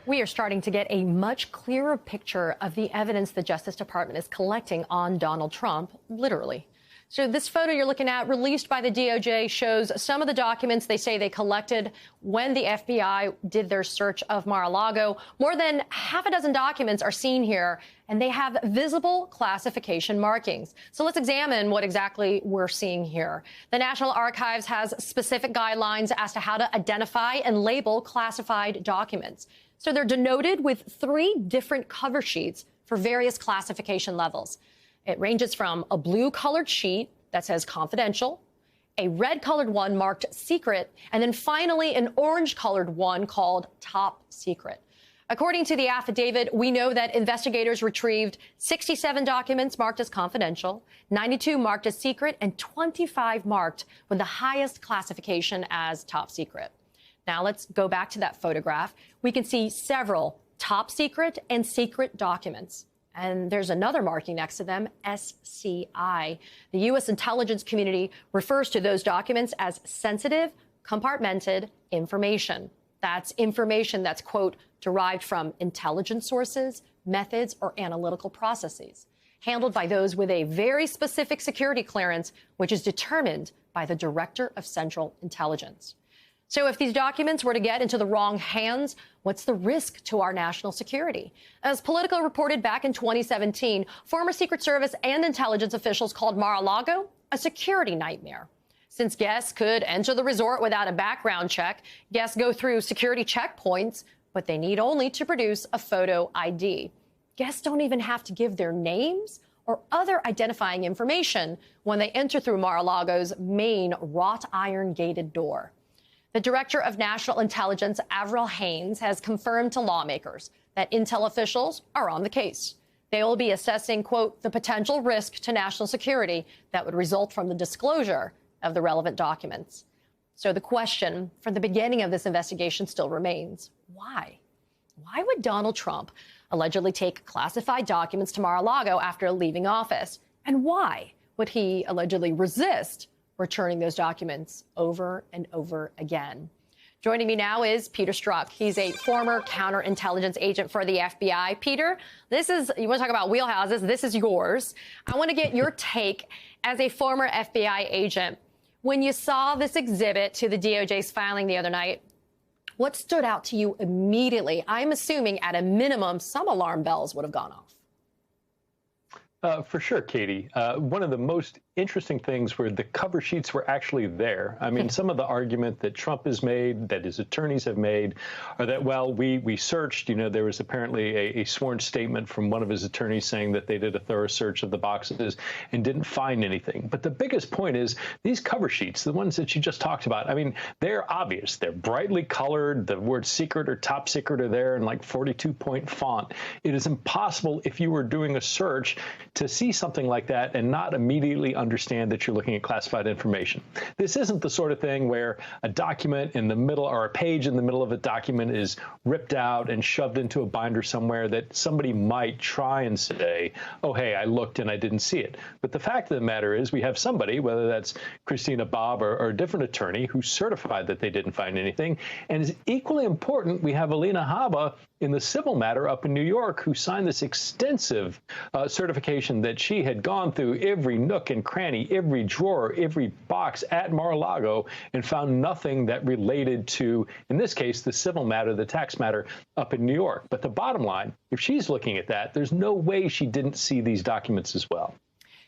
We are starting to get a much clearer picture of the evidence the Justice Department is collecting on Donald Trump, literally. So this photo you're looking at, released by the DOJ, shows some of the documents they say they collected when the FBI did their search of Mar-a-Lago. More than half a dozen documents are seen here, and they have visible classification markings. So let's examine what exactly we're seeing here. The National Archives has specific guidelines as to how to identify and label classified documents. So they're denoted with 3 different cover sheets for various classification levels. It ranges from a blue-colored sheet that says confidential, a red-colored one marked secret, and then finally an orange-colored one called top secret. According to the affidavit, we know that investigators retrieved 67 documents marked as confidential, 92 marked as secret, and 25 marked with the highest classification as top secret. Now let's go back to that photograph. We can see several top secret and secret documents. And there's another marking next to them, SCI. The U.S. intelligence community refers to those documents as sensitive, compartmented information. That's information that's, quote, derived from intelligence sources, methods, or analytical processes, handled by those with a very specific security clearance, which is determined by the Director of Central Intelligence. So if these documents were to get into the wrong hands, what's the risk to our national security? As Politico reported back in 2017, former Secret Service and intelligence officials called Mar-a-Lago a security nightmare. Since guests could enter the resort without a background check, guests go through security checkpoints, but they need only to produce a photo ID. Guests don't even have to give their names or other identifying information when they enter through Mar-a-Lago's main wrought iron gated door. The Director of National Intelligence, Avril Haines, has confirmed to lawmakers that intel officials are on the case. They will be assessing, quote, the potential risk to national security that would result from the disclosure of the relevant documents. So the question from the beginning of this investigation still remains, why? Why would Donald Trump allegedly take classified documents to Mar-a-Lago after leaving office? And why would he allegedly resist returning those documents over and over again? Joining me now is Peter Strzok. He's a former counterintelligence agent for the FBI. Peter, you want to talk about wheelhouses? This is yours. I want to get your take as a former FBI agent. When you saw this exhibit to the DOJ's filing the other night, what stood out to you immediately? I'm assuming at a minimum, some alarm bells would have gone off. For sure, Katie. One of the most interesting things were the cover sheets were actually there. I mean, some of the argument that Trump has made, that his attorneys have made, are that, well, we searched, there was apparently a sworn statement from one of his attorneys saying that they did a thorough search of the boxes and didn't find anything. But the biggest point is these cover sheets, the ones that you just talked about, I mean, they're obvious. They're brightly colored. The word secret or top secret are there in like 42-point font. It is impossible if you were doing a search to see something like that and not immediately understand that you're looking at classified information. This isn't the sort of thing where a document in the middle or a page in the middle of a document is ripped out and shoved into a binder somewhere that somebody might try and say, oh, hey, I looked and I didn't see it. But the fact of the matter is we have somebody, whether that's Christina Bobb or a different attorney, who certified that they didn't find anything. And is equally important, we have Alina Habba in the civil matter up in New York, who signed this extensive certification that she had gone through every nook and cranny, every drawer, every box at Mar-a-Lago and found nothing that related to, in this case, the civil matter, the tax matter up in New York. But the bottom line, if she's looking at that, there's no way she didn't see these documents as well.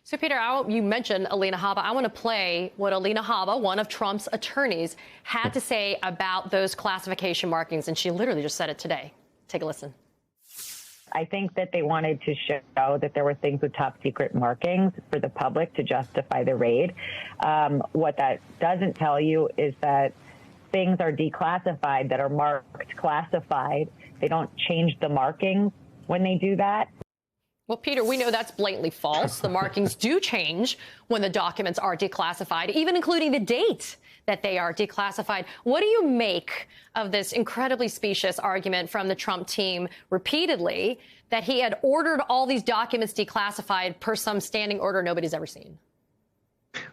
So, Peter, you mentioned Alina Habba. I want to play what Alina Habba, one of Trump's attorneys, had to say about those classification markings, and she literally just said it today. Take a listen. I think that they wanted to show that there were things with top secret markings for the public to justify the raid. What that doesn't tell you is that things are declassified that are marked classified. They don't change the markings when they do that. Well, Peter, we know that's blatantly false. The markings do change when the documents are declassified, even including the date that they are declassified. What do you make of this incredibly specious argument from the Trump team repeatedly that he had ordered all these documents declassified per some standing order nobody's ever seen?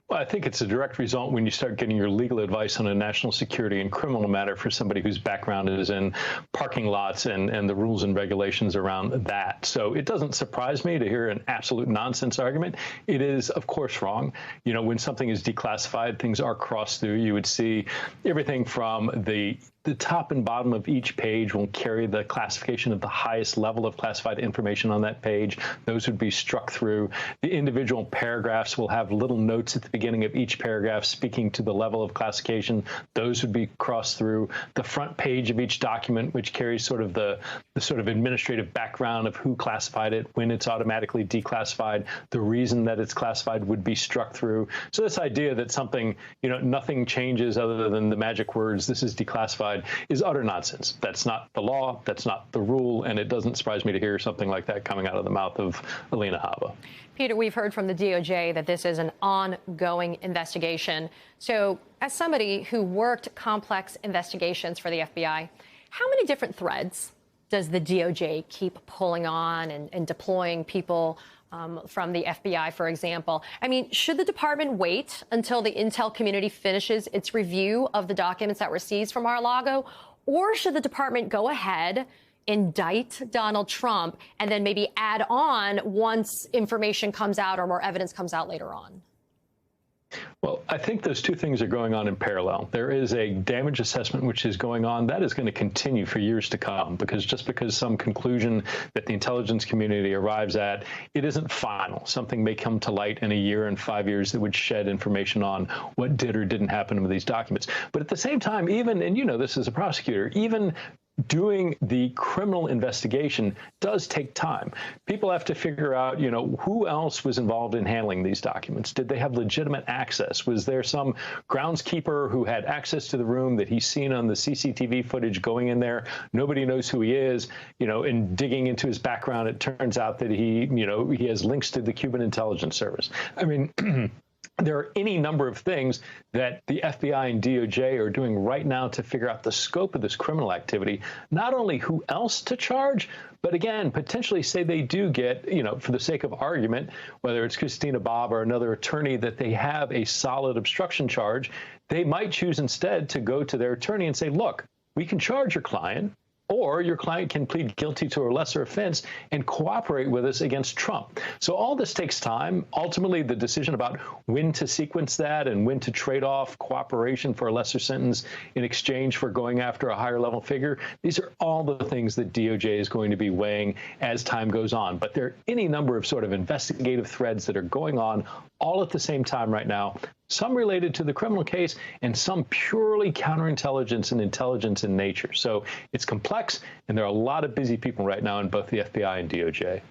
Well, I think it's a direct result when you start getting your legal advice on a national security and criminal matter for somebody whose background is in parking lots and the rules and regulations around that. So it doesn't surprise me to hear an absolute nonsense argument. It is, of course, wrong. You know, when something is declassified, things are crossed through. You would see everything from the top and bottom of each page will carry the classification of the highest level of classified information on that page. Those would be struck through. The individual paragraphs will have little notes at the beginning of each paragraph speaking to the level of classification. Those would be crossed through. The front page of each document, which carries sort of the sort of administrative background of who classified it, when it's automatically declassified, the reason that it's classified would be struck through. So this idea that something, you know, nothing changes other than the magic words, this is declassified, is utter nonsense. That's not the law, that's not the rule, and it doesn't surprise me to hear something like that coming out of the mouth of Alina Habba. Peter, we've heard from the DOJ that this is an ongoing investigation. So as somebody who worked complex investigations for the FBI, how many different threads does the DOJ keep pulling on and deploying people from the FBI, for example? I mean, should the department wait until the intel community finishes its review of the documents that were seized from Mar-a-Lago? Or should the department go ahead, indict Donald Trump, and then maybe add on once information comes out or more evidence comes out later on? Well, I think those two things are going on in parallel. There is a damage assessment which is going on. That is going to continue for years to come, because just because some conclusion that the intelligence community arrives at, it isn't final. Something may come to light in a year and 5 years that would shed information on what did or didn't happen with these documents. But at the same time, even, and you know this as a prosecutor, even doing the criminal investigation does take time. People have to figure out, you know, who else was involved in handling these documents? Did they have legitimate access? Was there some groundskeeper who had access to the room that he's seen on the CCTV footage going in there? Nobody knows who he is, you know, and digging into his background, it turns out that he, you know, he has links to the Cuban intelligence service. I mean, there are any number of things that the FBI and DOJ are doing right now to figure out the scope of this criminal activity, not only who else to charge, but again, potentially say they do get, you know, for the sake of argument, whether it's Christina Bobb or another attorney, that they have a solid obstruction charge, they might choose instead to go to their attorney and say, look, we can charge your client, or your client can plead guilty to a lesser offense and cooperate with us against Trump. So all this takes time. Ultimately, the decision about when to sequence that and when to trade off cooperation for a lesser sentence in exchange for going after a higher level figure, these are all the things that DOJ is going to be weighing as time goes on. But there are any number of sort of investigative threads that are going on all at the same time right now, some related to the criminal case and some purely counterintelligence and intelligence in nature. So it's complex, and there are a lot of busy people right now in both the FBI and DOJ.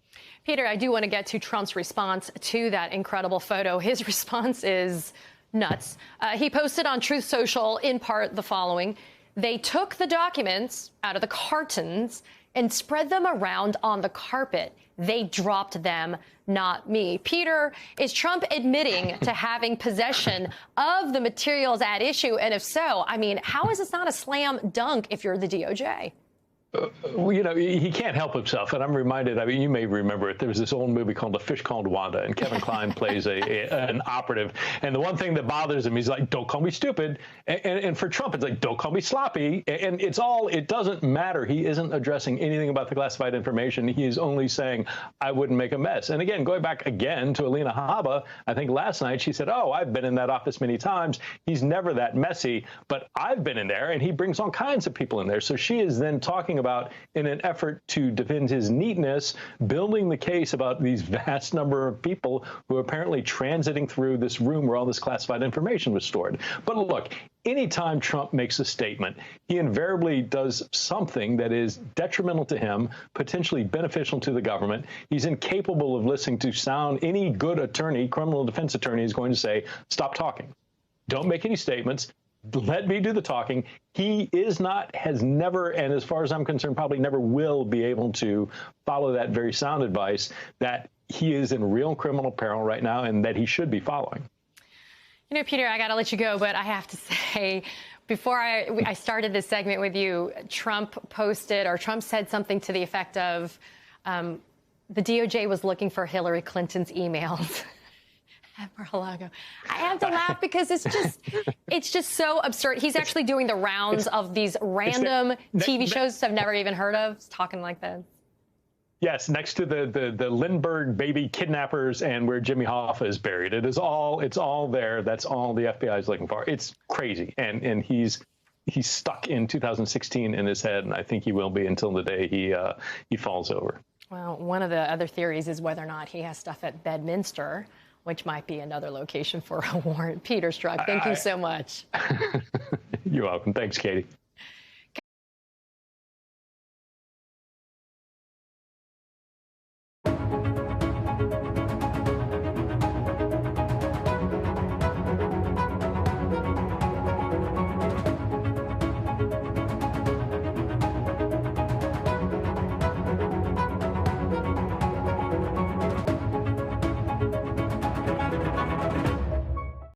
Peter, I do want to get to Trump's response to that incredible photo. His response is nuts. He posted on Truth Social, in part, the following. They took the documents out of the cartons and spread them around on the carpet. They dropped them, not me. Peter, is Trump admitting to having possession of the materials at issue? And if so, I mean, how is this not a slam dunk if you're the DOJ? You know, he can't help himself. And I'm reminded, I mean, you may remember it. There was this old movie called A Fish Called Wanda, and Kevin Kline plays an operative. And the one thing that bothers him, he's like, don't call me stupid. And for Trump, it's like, don't call me sloppy. And it's all, it doesn't matter. He isn't addressing anything about the classified information. He is only saying, I wouldn't make a mess. And again, going back again to Alina Habba, I think last night she said, oh, I've been in that office many times. He's never that messy, but I've been in there, and he brings all kinds of people in there. So she is then talking about, in an effort to defend his neatness, building the case about these vast number of people who are apparently transiting through this room where all this classified information was stored. But look, anytime Trump makes a statement, he invariably does something that is detrimental to him, potentially beneficial to the government. He's incapable of listening to sound. Any good attorney, criminal defense attorney, is going to say, stop talking. Don't make any statements. Let me do the talking. He is not, has never, and as far as I'm concerned, probably never will be able to follow that very sound advice that he is in real criminal peril right now and that he should be following. You know, Peter, I got to let you go, but I have to say, before I started this segment with you, Trump said something to the effect of the DOJ was looking for Hillary Clinton's emails. At Mar-a-Lago. I have to laugh because it's just so absurd. He's actually doing the rounds of these random TV shows I've never even heard of. He's talking like that. Yes, next to the Lindbergh baby kidnappers and where Jimmy Hoffa is buried. It's all there. That's all the FBI is looking for. It's crazy. And he's stuck in 2016 in his head, and I think he will be until the day he falls over. Well, one of the other theories is whether or not he has stuff at Bedminster, which might be another location for a warrant. Peter Strzok, thank you so much. You're welcome. Thanks, Katie.